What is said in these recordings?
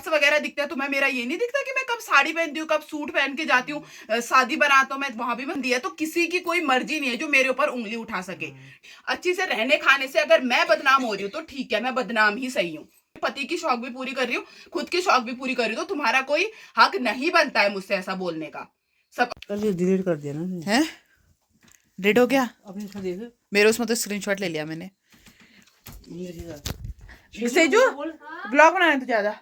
Shorts वगैरह दिखते हैं, तुम्हें मेरा ये नहीं दिखता कि मैं कब साड़ी पहनती हूँ, कब सूट पहन के जाती हूँ, शादी बारातों में वहां भी बंदी है। तो किसी की कोई मर्जी नहीं है जो मेरे ऊपर उंगली उठा सके। अच्छी से रहने खाने से अगर मैं बदनाम हो रही हूँ तो ठीक है, मैं बदनाम ही सही हूँ। पति की शौक भी पूरी कर रही हूँ, खुद की शौक भी पूरी कर रही हूँ, तो तुम्हारा कोई हक नहीं बनता है मुझसे ऐसा बोलने का। सब डिलीट कर दिया ना है, डिलीट हो गया अपने इसमें देख मेरे, उसमें तो स्क्रीनशॉट ले लिया मैंने। ये सेजू ब्लॉग बनाया तो ज्यादा।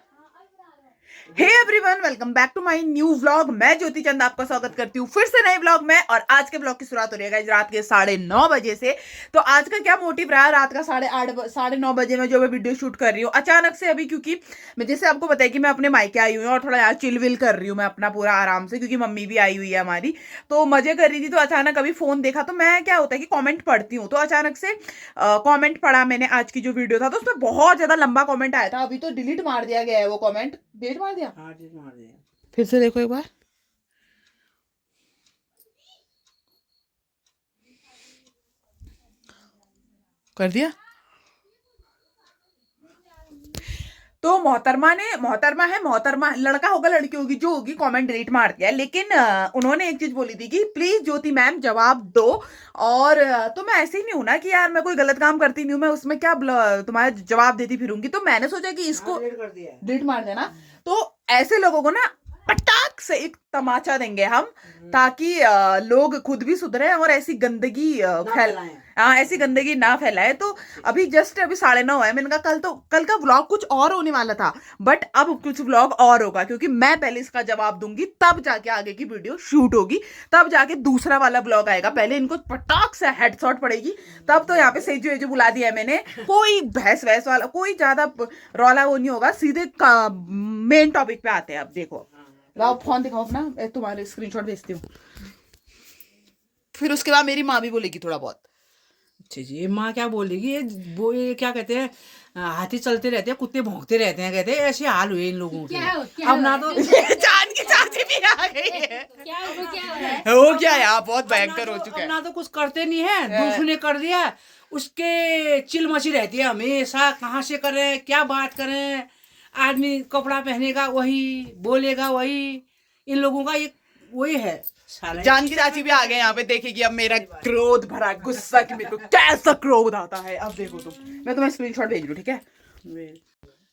Hey everyone, welcome back to my new vlog. मैं ज्योति चंद आपका स्वागत करती हूँ फिर से नए व्लॉग में। और आज के व्लॉग की शुरुआत हो रही है रात के 9:30 बजे से। तो आज का क्या मोटिव रहा, रात का 9:30 बजे में जो मैं वीडियो शूट कर रही हूँ अचानक से अभी, क्योंकि मैं जैसे आपको बताया कि मैं अपने मायके आई हुई हूँ और थोड़ा यार चिल विल कर रही हूँ मैं अपना पूरा आराम से, क्योंकि मम्मी भी आई हुई है हमारी, तो मजे कर रही थी। तो अचानक अभी फोन देखा, तो मैं क्या होता है कि कॉमेंट पढ़ती हूँ, तो अचानक से कॉमेंट पढ़ा मैंने आज की जो वीडियो था, तो उसमें बहुत ज्यादा लंबा कॉमेंट आया था। अभी तो डिलीट मार दिया गया है वो कॉमेंट, डिलीट मार दिया। हाँ डिलीट मार दिया। फिर से देखो एक बार, कर दिया। तो मोहतरमा लड़का होगा लड़की होगी जो होगी, कमेंट डिलीट मार दिया। लेकिन उन्होंने एक चीज बोली थी कि प्लीज ज्योति मैम जवाब दो। और तो मैं ऐसे ही नहीं हूं ना कि यार मैं कोई गलत काम करती नहीं हूँ, मैं उसमें क्या तुम्हारा जवाब देती फिरूंगी। तो मैंने सोचा कि इसको डिलीट कर दिया डिलीट मार देना। तो ऐसे लोगों को ना पटाख से एक तमाचा देंगे हम, ताकि लोग खुद भी सुधरे और ऐसी गंदगी ऐसी गंदगी ना फैलाए। तो अभी 9:30 है, मैंने कहा कल का व्लॉग कुछ और होने वाला था, बट अब कुछ व्लॉग और होगा, क्योंकि मैं पहले इसका जवाब दूंगी, तब जाके आगे की वीडियो शूट होगी, तब जाके दूसरा वाला व्लॉग आएगा। पहले इनको पटाख से हेडशॉट पड़ेगी तब। तो यहाँ पे सेजू बुला दिया है मैंने, कोई बहस वहस वाला कोई ज्यादा रौला वो नहीं होगा, सीधे मेन टॉपिक पे आते हैं। अब देखो, लाओ फोन दिखाओ अपना, तुम्हारे स्क्रीनशॉट भेजती हूँ, फिर उसके बाद मेरी माँ भी बोलेगी थोड़ा बहुत। अच्छा जी, माँ क्या बोलेगी, ये क्या कहते हैं, हाथी चलते रहते हैं कुत्ते भौंकते रहते हैं, कहते हैं ऐसे हाल हुए इन लोगों के। अब ना तो जान की चाची भी आ गई है। वो क्या यार, बहुत भयंकर हो चुका है। ना तो कुछ करते नहीं है, दूसरे ने कर दिया उसके चिल मची रहती है हमेशा, कहाँ से करें क्या बात करें। आदमी कपड़ा पहनेगा वही, बोलेगा वही, इन लोगों का ये वही है। जान की चाची भी आ गए यहाँ पे, देखेगी अब मेरा क्रोध भरा गुस्सा कि मेरे को कैसा क्रोध आता है। अब देखो तुम, मैं तुम्हें स्क्रीनशॉट भेज रही हूँ, ठीक है।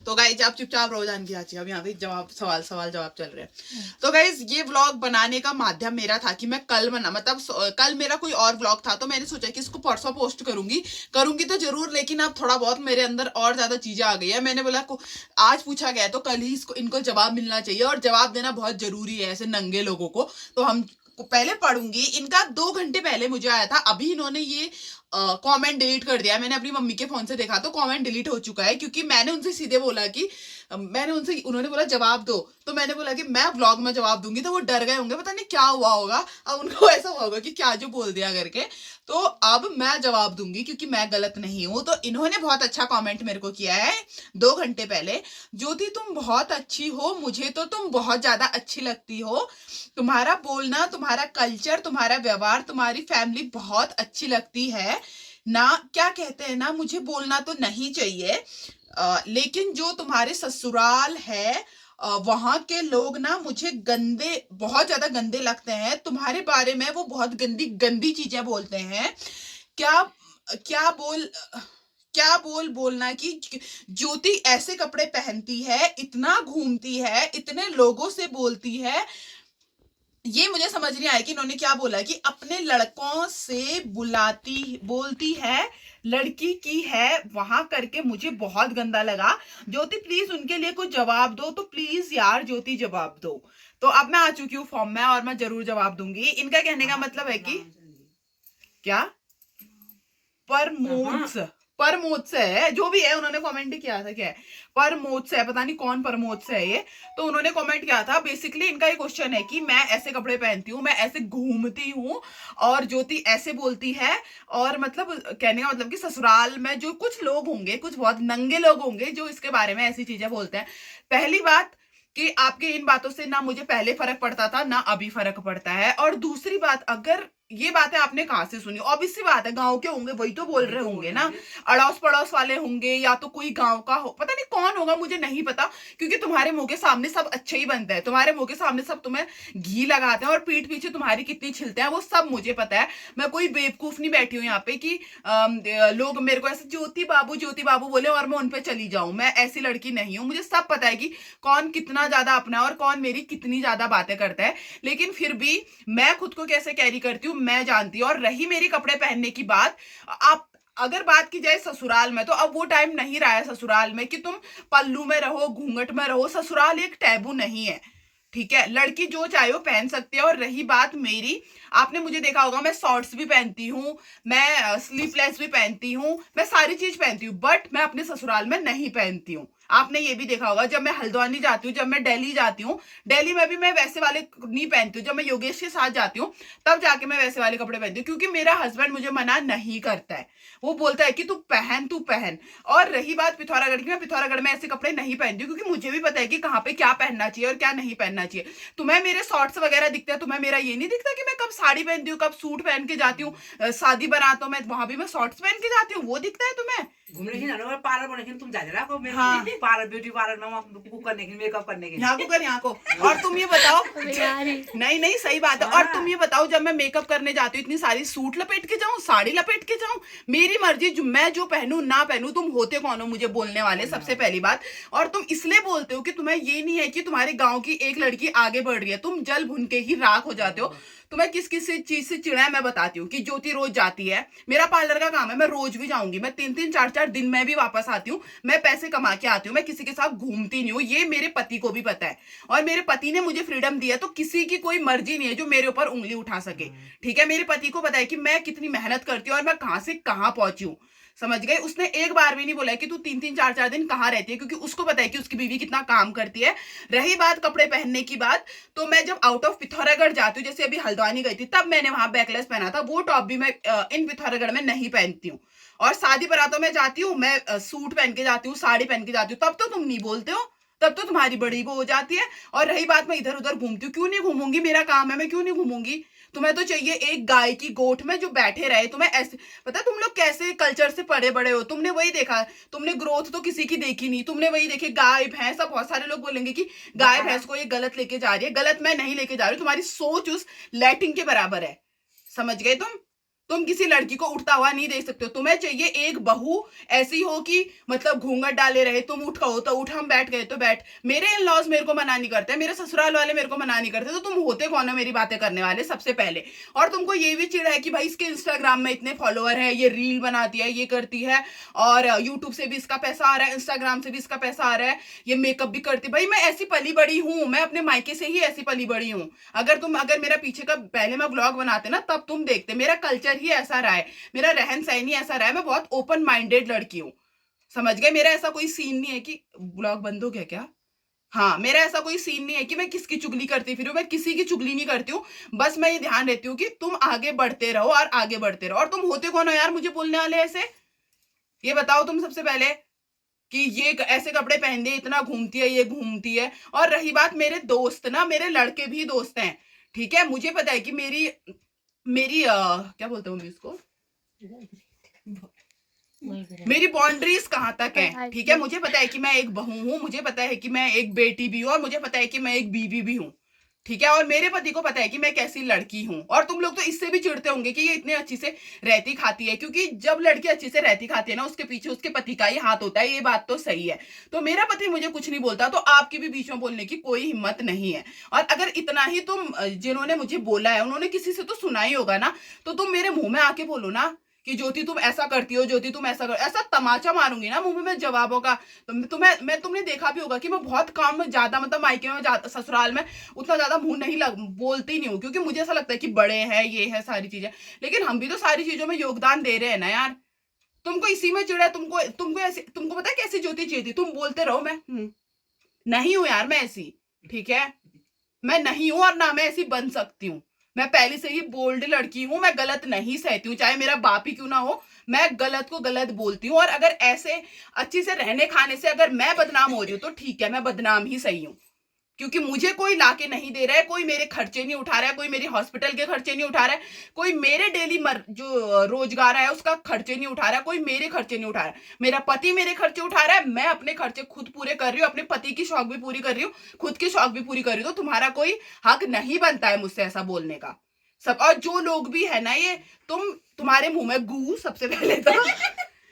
तो गाइज आप चुपचाप रहो, जान की चाची। अब यहाँ पे सवाल जवाब चल रहे हैं। तो गाइज ये व्लॉग बनाने का माध्यम मेरा था कि मैं कल मेरा कोई और व्लॉग था, तो मैंने सोचा कि इसको परसों पोस्ट करूंगी तो जरूर, लेकिन अब थोड़ा बहुत मेरे अंदर और ज्यादा चीजें आ गई है। मैंने बोला आज पूछा गया तो कल ही इनको जवाब मिलना चाहिए, और जवाब देना बहुत जरूरी है ऐसे नंगे लोगों को। तो हम पहले पढ़ूंगी। इनका 2 घंटे पहले मुझे आया था, अभी इन्होंने ये कमेंट डिलीट कर दिया। मैंने अपनी मम्मी के फोन से देखा तो कमेंट डिलीट हो चुका है, क्योंकि मैंने उनसे सीधे बोला कि उन्होंने बोला जवाब दो, तो मैंने बोला कि मैं व्लॉग में जवाब दूंगी। तो वो डर गए होंगे, पता नहीं क्या हुआ होगा, अब उनको ऐसा हुआ होगा कि क्या जो बोल दिया करके। तो अब मैं जवाब दूंगी क्योंकि मैं गलत नहीं हूं। तो इन्होंने बहुत अच्छा कमेंट मेरे को किया है 2 घंटे पहले। ज्योति तुम बहुत अच्छी हो, मुझे तो तुम बहुत ज्यादा अच्छी लगती हो, तुम्हारा बोलना, तुम्हारा कल्चर, तुम्हारा व्यवहार, तुम्हारी फैमिली बहुत अच्छी लगती है ना। क्या कहते हैं ना, मुझे बोलना तो नहीं चाहिए, लेकिन जो तुम्हारे ससुराल है वहां के लोग ना मुझे बहुत ज्यादा गंदे लगते हैं। तुम्हारे बारे में वो बहुत गंदी गंदी चीजें बोलते हैं। क्या क्या बोलना कि ज्योति ऐसे कपड़े पहनती है, इतना घूमती है, इतने लोगों से बोलती है। ये मुझे समझ नहीं आया कि इन्होंने क्या बोला कि अपने लड़कों से बोलती है, लड़की की है वहां करके, मुझे बहुत गंदा लगा। ज्योति प्लीज उनके लिए कुछ जवाब दो, तो प्लीज यार ज्योति जवाब दो। तो अब मैं आ चुकी हूँ फॉर्म में और मैं जरूर जवाब दूंगी। इनका कहने का मतलब है कि क्या परमोद से है, जो भी है, उन्होंने कमेंट किया था क्या है, परमोद से है, पता नहीं कौन परमोद से है ये। तो उन्होंने कमेंट किया था, बेसिकली इनका ये क्वेश्चन है कि मैं ऐसे कपड़े पहनती हूँ, मैं ऐसे घूमती हूँ, और ज्योति ऐसे बोलती है। और मतलब कहने का मतलब कि ससुराल में जो कुछ लोग होंगे, कुछ बहुत नंगे लोग होंगे जो इसके बारे में ऐसी चीजें बोलते हैं। पहली बात कि आपके इन बातों से ना मुझे पहले फर्क पड़ता था ना अभी फर्क पड़ता है। और दूसरी बात, अगर ये बातें आपने कहाँ से सुनी? ऑब्वियस सी बात है, गांव के होंगे वही तो बोल रहे होंगे ना, अड़ोस पड़ोस वाले होंगे, या तो कोई गांव का हो, पता नहीं कौन होगा, मुझे नहीं पता, क्योंकि तुम्हारे मुंह के सामने सब अच्छे ही बनते हैं, तुम्हारे मुंह के सामने सब तुम्हें घी लगाते हैं और पीठ पीछे तुम्हारी कितनी छिलते हैं वो सब मुझे पता है। मैं कोई बेवकूफ नहीं बैठी हूँ यहाँ पे कि लोग मेरे को ऐसे ज्योति बाबू बोले और मैं उन पे चली जाऊं। मैं ऐसी लड़की नहीं हूँ, मुझे सब पता है कि कौन कितना ज्यादा अपना और कौन मेरी कितनी ज्यादा बातें करता है, लेकिन फिर भी मैं खुद को कैसे कैरी करती हूँ मैं जानती हूँ। और रही मेरी कपड़े पहनने की बात, आप अगर बात की जाए ससुराल में, तो अब वो टाइम नहीं रहा है ससुराल में कि तुम पल्लू में रहो, घूंघट में रहो। ससुराल एक टैबू नहीं है, ठीक है, लड़की जो चाहे वो पहन सकती है। और रही बात मेरी, आपने मुझे देखा होगा मैं शॉर्ट्स भी पहनती हूँ, मैं स्लीवलेस भी पहनती हूँ, मैं सारी चीज पहनती हूँ, बट मैं अपने ससुराल में नहीं पहनती हूँ। आपने ये भी देखा होगा, जब मैं हल्द्वानी जाती हूँ, जब मैं दिल्ली जाती हूँ, दिल्ली में भी मैं वैसे वाले नहीं पहनती हूँ। जब मैं योगेश के साथ जाती हूँ तब जाके मैं वैसे वाले कपड़े पहनती हूँ, क्योंकि मेरा हस्बैंड मुझे मना नहीं करता है, वो बोलता है कि तू पहन। और रही बात पिथौरागढ़ की, मैं पिथौरागढ़ में ऐसे कपड़े नहीं पहनती हूँ, क्योंकि मुझे भी पता है कि कहाँ पे क्या पहनना चाहिए और क्या नहीं पहनना चाहिए। तुम्हें मेरे शॉर्ट्स वगैरह दिखते हैं, तुम्हें मेरा ये नहीं दिखता कि मैं कब साड़ी पहनती हूँ, कब सूट पहन के जाती हूँ, शादी बारातों में वहां भी मैं शॉर्ट्स पहन के जाती हूँ, वो दिखता है तुम्हें? घूमने की ना पार्लर बने की तुम जा रहा को हाँ। पार्लर ब्यूटी पार्लर में वहाँ कुक करने की, मेकअप करने की, यहाँ को कर यहाँ को। और तुम ये बताओ, नहीं सही बात है। और तुम ये बताओ, जब मैं मेकअप करने जाती हूँ इतनी सारी सूट लपेट के जाऊं, साड़ी लपेट के जाऊं, मेरी मर्जी, मैं जो पहनूं ना पहनूं, तुम होते कौन हो मुझे बोलने वाले, सबसे पहली बात। और तुम इसलिए बोलते हो कि तुम्हें ये नहीं है कि तुम्हारे गांव की एक लड़की आगे बढ़ रही है, तुम जल भुन के ही राख हो जाते हो। तुम्हें किस किस चीज से चिढ़ा है मैं बताती हूँ। कि ज्योति रोज जाती है, मेरा पार्लर का काम है, मैं रोज भी जाऊंगी, मैं 3-3 4-4 दिन में भी वापस आती हूँ, मैं पैसे कमा के आती हूँ, मैं किसी के साथ घूमती नहीं हूँ, ये मेरे पति को भी पता है। और मेरे पति ने मुझे फ्रीडम दिया, तो किसी की कोई मर्जी नहीं है जो मेरे ऊपर उंगली उठा सके, ठीक है। मेरे पति को पता है कि मैं कितनी मेहनत करती हूँ और मैं कहाँ से कहाँ पहुंची हूँ, समझ गए। उसने एक बार भी नहीं बोला कि तू 3-3 4-4 दिन कहाँ रहती है, क्योंकि उसको पता है कि उसकी बीवी कितना काम करती है। रही बात कपड़े पहनने की बात, तो मैं जब आउट ऑफ पिथौरागढ़ जाती हूँ, जैसे अभी हल्द्वानी गई थी, तब मैंने वहां बैकलेस पहना था, वो टॉप भी मैं इन पिथौरागढ़ में नहीं पहनती हूँ। और शादी बारातों में जाती हूँ मैं, सूट पहन के जाती हूँ, साड़ी पहन के जाती हूँ, तब तो तुम नहीं बोलते हो, तब तो तुम्हारी बड़ी वो हो जाती है। और रही बात, मैं इधर उधर घूमती हूँ, क्यों नहीं घूमूंगी, मेरा काम है, मैं क्यों नहीं घूमूंगी। तुम्हें तो चाहिए एक गाय की गोठ में जो बैठे रहे। तुम्हें ऐसे पता है तुम लोग कैसे कल्चर से पड़े बड़े हो, तुमने वही देखा, तुमने ग्रोथ तो किसी की देखी नहीं, तुमने वही देखे गाय भैंस। अब बहुत सारे लोग बोलेंगे कि गाय भैंस को ये गलत लेके जा रही है, गलत मैं नहीं लेके जा रही हूँ, तुम्हारी सोच उस लैटिन के बराबर है, समझ गए तुम किसी लड़की को उठता हुआ नहीं देख सकते हो। तुम्हें चाहिए एक बहू ऐसी हो कि मतलब घूंघट डाले रहे, तुम उठ कहो तो उठ, हम बैठ गए तो बैठ। मेरे इन लॉज मेरे को मना नहीं करते, मेरे ससुराल वाले मेरे को मना नहीं करते, तो तुम होते कौन हो मेरी बातें करने वाले, सबसे पहले। और तुमको ये भी चिढ़ है कि भाई इसके इंस्टाग्राम में इतने फॉलोअर है, ये रील बनाती है, ये करती है, और यूट्यूब से भी इसका पैसा आ रहा है, इंस्टाग्राम से भी इसका पैसा आ रहा है, ये मेकअप भी करती। भाई मैं ऐसी पली बड़ी हूँ, मैं अपने मायके से ही ऐसी पली बड़ी हूँ। अगर मेरा पीछे का पहले मैं ब्लॉग बनाते ना, तब तुम देखते, मेरा कल्चर ही ऐसा रहा है, मेरा रहन सहन ही ऐसा रहा है, मैं बहुत ओपन माइंडेड लड़की हूँ, समझ गए। मेरा ऐसा कोई सीन नहीं है कि ब्लॉग बंद हो गया क्या, हाँ, मेरा ऐसा कोई सीन नहीं है कि मैं किसकी चुगली करती फिर, मैं किसी की चुगली नहीं करती हूँ। बस मैं ये ध्यान रहती हूँ कि तुम आगे बढ़ते रहो और आगे बढ़ते रहो। और तुम होते कौन हो यार मुझे बोलने वाले ऐसे, ये बताओ तुम सबसे पहले कि ये ऐसे कपड़े पहन दे, इतना घूमती है, ये घूमती है। और रही बात मेरे दोस्त ना, मेरे लड़के भी दोस्त हैं, ठीक है, मुझे पता है कि मेरी क्या बोलते हैं इसको, मेरी बाउंड्रीज कहाँ तक है, ठीक है। मुझे पता है कि मैं एक बहू हूँ, मुझे पता है कि मैं एक बेटी भी हूँ, और मुझे पता है कि मैं एक बीवी भी हूँ, ठीक है। और मेरे पति को पता है कि मैं कैसी लड़की हूँ। और तुम लोग तो इससे भी चिढ़ते होंगे कि ये इतने अच्छी से रहती खाती है, क्योंकि जब लड़की अच्छी से रहती खाती है ना, उसके पीछे उसके पति का ही हाथ होता है, ये बात तो सही है। तो मेरा पति मुझे कुछ नहीं बोलता, तो आपकी भी बीच में बोलने की कोई हिम्मत नहीं है। और अगर इतना ही तुम, जिन्होंने मुझे बोला है उन्होंने किसी से तो सुना ही होगा ना, तो तुम मेरे मुंह में आके बोलो ना कि ज्योति तुम ऐसा करती हो, ज्योति तुम ऐसा कर, ऐसा तमाचा मारूंगी ना मुंह में जवाबों का। तुमने देखा भी होगा कि मैं बहुत कम ज्यादा, मतलब मायके में ससुराल में उतना ज्यादा मुंह नहीं बोलती नहीं हूँ, क्योंकि मुझे ऐसा लगता है कि बड़े हैं, ये है सारी चीजें। लेकिन हम भी तो सारी चीजों में योगदान दे रहे हैं ना यार। तुमको इसी में चिड़ा है, तुमको पता है कैसी ज्योति चाहिए, तुम बोलते रहो। मैं नहीं हूं यार, मैं ऐसी, ठीक है, मैं नहीं हूं, और ना मैं ऐसी बन सकती हूँ। मैं पहले से ही बोल्ड लड़की हूं, मैं गलत नहीं सहती हूँ, चाहे मेरा बाप ही क्यों ना हो, मैं गलत को गलत बोलती हूँ। और अगर ऐसे अच्छी से रहने खाने से अगर मैं बदनाम हो रही हूँ तो ठीक है, मैं बदनाम ही सही हूँ, क्योंकि मुझे कोई लाके नहीं दे रहा है, कोई मेरे खर्चे नहीं उठा रहा है, कोई मेरी हॉस्पिटल के खर्चे नहीं उठा रहा है, कोई मेरे डेली जो रोजगार है उसका खर्चे नहीं उठा रहा है, कोई मेरे खर्चे नहीं उठा रहा है। मेरा पति मेरे खर्चे उठा रहा है, मैं अपने खर्चे खुद पूरे कर रही हूँ, अपने पति की शौक भी पूरी कर रही हूँ, खुद की शौक भी पूरी कर रही हूँ। तो तुम्हारा कोई हक नहीं बनता है मुझसे ऐसा बोलने का। सब और जो लोग भी है ना, ये तुम्हारे मुंह में गू सबसे पहले तो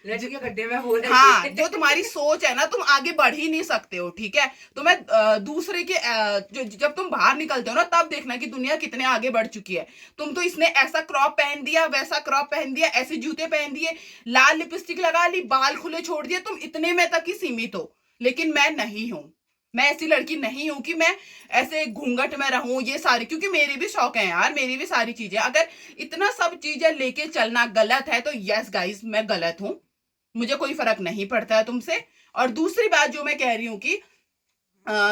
लड़की के गड्ढे में बोल रही हाँ, जो तुम्हारी सोच है ना, तुम आगे बढ़ ही नहीं सकते हो, ठीक है। तुम्हें दूसरे के जब तुम बाहर निकलते हो ना, तब देखना कि दुनिया कितने आगे बढ़ चुकी है। तुम तो इसने ऐसा क्रॉप पहन दिया, वैसा क्रॉप पहन दिया, ऐसे जूते पहन दिए, लाल लिपस्टिक लगा ली, बाल खुले छोड़ दिए, तुम इतने में तक ही सीमित हो। लेकिन मैं नहीं हूं, मैं ऐसी लड़की नहीं हूं कि मैं ऐसे घूंघट में रहूं, ये सारी, क्योंकि मेरी भी शौक है यार, मेरी भी सारी चीजें। अगर इतना सब चीजें लेके चलना गलत है तो यस गाइस, मैं गलत हूं, मुझे कोई फर्क नहीं पड़ता है तुमसे। और दूसरी बात जो मैं कह रही हूँ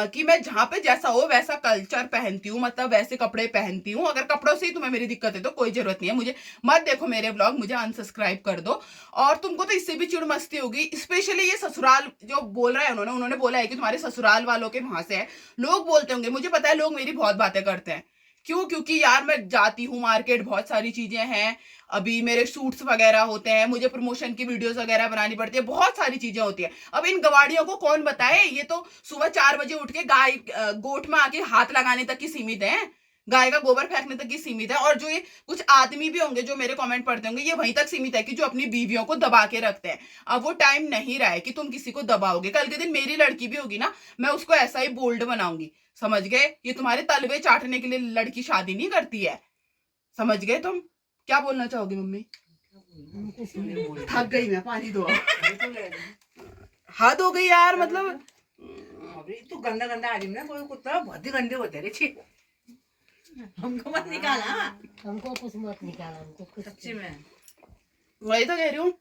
कि मैं जहां पे जैसा हो वैसा कल्चर पहनती हूँ, मतलब वैसे कपड़े पहनती हूँ। अगर कपड़ों से ही तुम्हें मेरी दिक्कत है तो कोई जरूरत नहीं है, मुझे मत देखो मेरे ब्लॉग, मुझे अनसब्सक्राइब कर दो। और तुमको तो इससे भी चिड़ मस्ती होगी, स्पेशली ये ससुराल जो बोल रहा है उन्होंने बोला है कि तुम्हारे ससुराल वालों के वहां से है। लोग बोलते होंगे, मुझे पता है लोग मेरी बहुत बातें करते हैं। क्यों? क्योंकि यार मैं जाती हूँ मार्केट, बहुत सारी चीजें हैं, अभी मेरे शूट्स वगैरह होते हैं, मुझे प्रमोशन की वीडियोस वगैरह बनानी पड़ती है, बहुत सारी चीजें होती है। अब इन गवाड़ियों को कौन बताए, ये तो सुबह 4 बजे उठ के गाय गोठ में आके हाथ लगाने तक ही सीमित है, गाय का गोबर फेंकने तक ही सीमित है। और जो ये कुछ आदमी भी होंगे जो मेरे कमेंट पढ़ते होंगे, ये वहीं तक सीमित है कि जो अपनी बीवियों को दबा के रखते हैं। अब वो टाइम नहीं रहा है कि तुम किसी को दबाओगे। कल के दिन मेरी लड़की भी होगी ना, मैं उसको ऐसा ही बोल्ड बनाऊंगी, समझ गए। ये तुम्हारे तलवे चाटने के लिए लड़की शादी नहीं करती है, समझ गए तुम। क्या बोलना चाहोगी मम्मी? थक गई मैं, पानी दो। हद हो गई यार, मतलब अभी तो गंदा गंदा आदमी ना, कोई कुत्ता बहुत ही गंदे होते रे, छी। हमको मत निकाला, हमको कुछ मत निकाला, हमको कुछ सच्ची में। वही तो कह रही हूँ,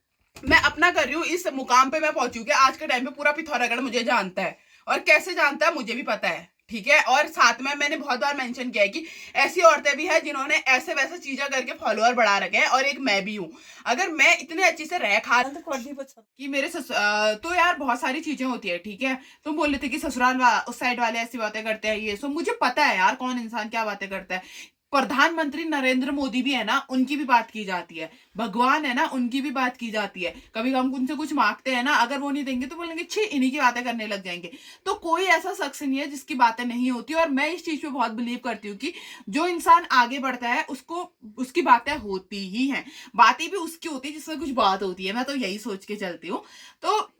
मैं अपना कर रही हूँ। इस मुकाम पे मैं पहुंची हूँ कि आज के टाइम पे पूरा पिथौरागढ़ मुझे जानता है, और कैसे जानता है मुझे भी पता है, ठीक है। और साथ में मैंने बहुत बार मेंशन किया है कि ऐसी औरतें भी हैं जिन्होंने ऐसे वैसे चीजें करके फॉलोअर बढ़ा रखे हैं, और एक मैं भी हूँ। अगर मैं इतने अच्छे से रह खा कि मेरे तो यार बहुत सारी चीजें होती है, ठीक है। तुम बोल रहे थे कि ससुराल उस साइड वाले ऐसी बातें करते हैं, ये सो मुझे पता है यार कौन इंसान क्या बातें करता है। प्रधानमंत्री नरेंद्र मोदी भी है ना, उनकी भी बात की जाती है। भगवान है ना, उनकी भी बात की जाती है। कभी हम उनसे कुछ मांगते हैं ना, अगर वो नहीं देंगे तो बोलेंगे छी, इन्हीं की बातें करने लग जाएंगे। तो कोई ऐसा शख्स नहीं है जिसकी बातें नहीं होती। और मैं इस चीज पे बहुत बिलीव करती हूँ कि जो इंसान आगे बढ़ता है उसको उसकी बातें होती ही हैं। बातें भी उसकी होती है जिसमें कुछ बात होती है, मैं तो यही सोच के चलती हूँ। तो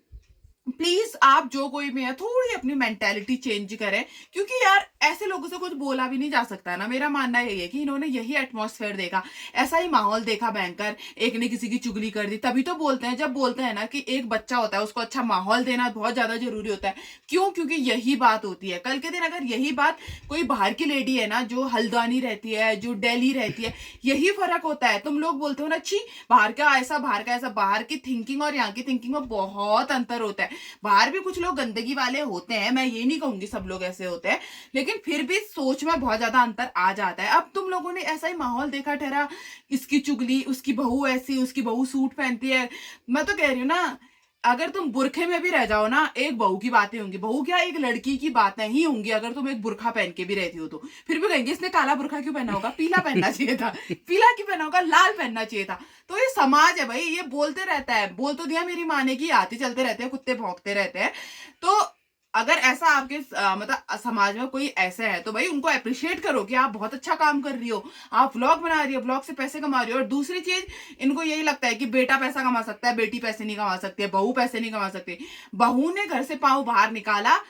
प्लीज आप जो कोई भी है, थोड़ी अपनी मेंटेलिटी चेंज करें, क्योंकि यार ऐसे लोगों से कुछ बोला भी नहीं जा सकता ना। मेरा मानना यही है कि इन्होंने यही एटमॉस्फेयर देखा, ऐसा ही माहौल देखा भयंकर, एक ने किसी की चुगली कर दी, तभी तो बोलते हैं। जब बोलते हैं ना कि एक बच्चा होता है उसको अच्छा माहौल देना बहुत ज्यादा जरूरी होता है, क्यों? क्योंकि यही बात होती है। कल के दिन अगर यही बात कोई बाहर की लेडी है ना, जो हल्द्वानी रहती है, जो दिल्ली रहती है, यही फर्क होता है। तुम लोग बोलते हो ना अच्छी बाहर का ऐसा, बाहर का ऐसा, बाहर की थिंकिंग और यहाँ की थिंकिंग में बहुत अंतर होता है। बाहर भी कुछ लोग गंदगी वाले होते हैं, मैं ये नहीं कहूंगी सब लोग ऐसे होते हैं, लेकिन फिर भी सोच में बहुत ज्यादा अंतर आ जाता है। अब तुम लोगों ने ऐसा ही माहौल देखा ठहरा, इसकी चुगली, उसकी बहू ऐसी, उसकी बहू सूट पहनती है। मैं तो कह रही हूँ ना, अगर तुम बुरखे में भी रह जाओ ना, एक बहू की बातें होंगी, बहू क्या एक लड़की की बातें ही होंगी। अगर तुम एक बुरखा पहन के भी रहती हो तो फिर भी कहेंगे इसने काला बुरखा क्यों पहना होगा, पीला पहनना चाहिए था, पीला क्यों पहना होगा, लाल पहनना चाहिए था। तो ये समाज है भाई, ये बोलते रहता है। बोल तो दिया मेरी माँ ने कि आते चलते रहते हैं, कुत्ते भौंकते रहते हैं। तो अगर ऐसा आपके मतलब समाज में कोई ऐसा है तो भाई उनको अप्रिशिएट करो कि आप बहुत अच्छा काम कर रही हो, आप व्लॉग बना रही हो, व्लॉग से पैसे कमा रही हो। और दूसरी चीज, इनको यही लगता है कि बेटा पैसा कमा सकता है, बेटी पैसे नहीं कमा सकती है, बहू पैसे नहीं कमा सकती। बहू ने घर से पाँव बाहर निकाला,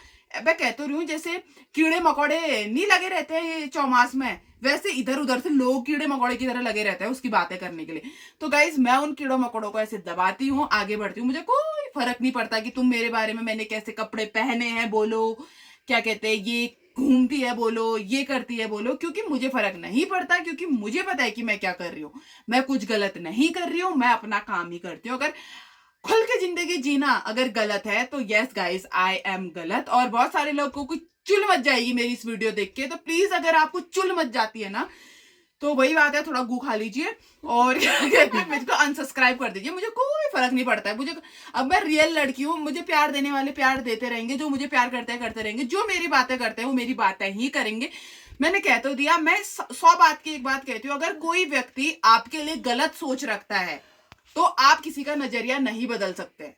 मैं कह तो रही हूँ जैसे कीड़े मकोड़े नहीं लगे रहते हैं ये चौमास में, वैसे इधर उधर से लोग कीड़े मकोड़े की तरह लगे रहते हैं उसकी बातें करने के लिए। तो गाइज मैं उन कीड़ों मकोड़ों को ऐसे दबाती हूँ, आगे बढ़ती हूँ। मुझे कोई फर्क नहीं पड़ता कि तुम मेरे बारे में मैंने कैसे कपड़े पहने हैं बोलो, क्या कहते हैं ये घूमती है बोलो, ये करती है बोलो, क्योंकि मुझे फर्क नहीं पड़ता। क्योंकि मुझे पता है कि मैं क्या कर रही हूँ, मैं कुछ गलत नहीं कर रही हूँ, मैं अपना काम ही करती हूँ। अगर खुल के जिंदगी जीना अगर गलत है तो यस गाइस आई एम गलत। और बहुत सारे लोगों को चुल मच जाएगी मेरी इस वीडियो देख के, तो प्लीज अगर आपको चुल मच जाती है ना तो वही बात है, थोड़ा गू खा लीजिए और क्या कहते हैं, मुझको अनसब्सक्राइब कर दीजिए, मुझे कोई फर्क नहीं पड़ता है। मुझे, अब मैं रियल लड़की हूँ, मुझे प्यार देने वाले प्यार देते रहेंगे, जो मुझे प्यार करते रहेंगे, जो मेरी बातें करते हैं वो मेरी बातें ही करेंगे। मैंने कह तो दिया, मैं 100 बात की एक बात कहती हूँ, अगर कोई व्यक्ति आपके लिए गलत सोच रखता है तो आप किसी का नजरिया नहीं बदल सकते।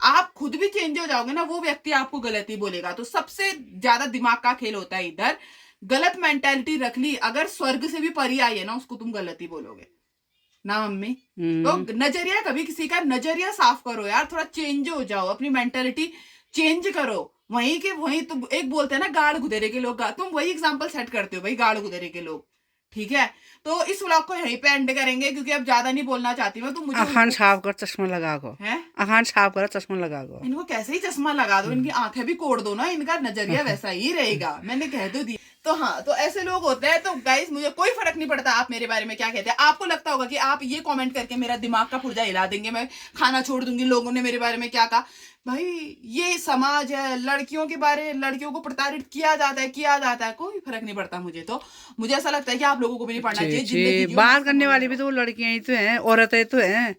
आप खुद भी चेंज हो जाओगे ना, वो व्यक्ति आपको गलत ही बोलेगा। तो सबसे ज्यादा दिमाग का खेल होता है इधर। गलत मेंटेलिटी रख ली, अगर स्वर्ग से भी परी आई है ना, उसको तुम गलत ही बोलोगे ना मम्मी। तो नजरिया, कभी किसी का नजरिया साफ करो यार, थोड़ा चेंज हो जाओ, अपनी मेंटेलिटी चेंज करो। वहीं के वहीं तुम एक बोलते हैं ना, गाड़ गुदेरे के लोग, तुम वही एग्जांपल सेट करते हो भाई, गाड़ गुदेरे के लोग। ठीक है, तो इस व्लॉग को यहीं पे एंड करेंगे क्योंकि अब ज्यादा नहीं बोलना चाहती मैं। तो मुझे आखान छाप कर चश्मा लगा को है, आखान छाप कर चश्मा लगा को, इनको कैसे ही चश्मा लगा दो, इनकी आंखें भी कोड़ दो ना, इनका नजरिया वैसा ही रहेगा। मैंने कह तो दिया। तो हाँ, तो ऐसे लोग होते हैं। तो गाइस, मुझे कोई फर्क नहीं पड़ता आप मेरे बारे में क्या कहते हैं। आपको लगता होगा कि आप ये कमेंट करके मेरा दिमाग का पुर्जा हिला देंगे, मैं खाना छोड़ दूंगी, लोगों ने मेरे बारे में क्या कहा। भाई ये समाज है, लड़कियों के बारे, लड़कियों को प्रताड़ित किया जाता है, कोई फर्क नहीं पड़ता मुझे। तो मुझे ऐसा लगता है कि आप लोगों को भी नहीं पढ़ना चाहिए। जिंदगी बात करने वाली भी तो लड़कियां ही तो हैं, औरतें तो हैं,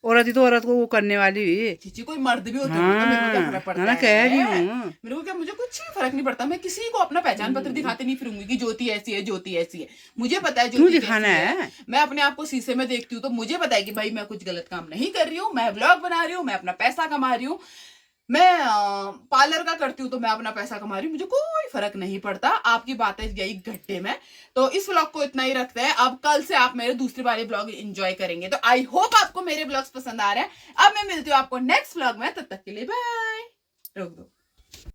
औरत ही तो औरत को वो करने वाली भी। चीची कोई मर्द भी होते हैं, तो मेरे को क्या फर्क पड़ता है, कह रही हूँ, मेरे को क्या, मुझे कुछ भी फर्क नहीं पड़ता। मैं किसी को अपना पहचान पत्र दिखाते नहीं फिरूंगी कि ज्योति ऐसी है, ज्योति ऐसी है। मुझे पता है ज्योति दिखाना है। मैं अपने आप को शीशे में देखती हूँ तो मुझे पता है कि भाई मैं कुछ गलत काम नहीं कर रही हूँ, मैं व्लॉग बना रही हूँ, मैं अपना पैसा कमा रही हूँ, मैं पार्लर का करती हूँ तो मैं अपना पैसा कमा रही हूँ, मुझे कोई फर्क नहीं पड़ता। आपकी बातें गई गड्ढे में। तो इस व्लॉग को इतना ही रखते हैं। अब कल से आप मेरे दूसरे वाले व्लॉग एंजॉय करेंगे। तो आई होप आपको मेरे व्लॉग्स पसंद आ रहे हैं। अब मैं मिलती हूँ आपको नेक्स्ट व्लॉग में, तब तक के लिए बाय। रोक दो।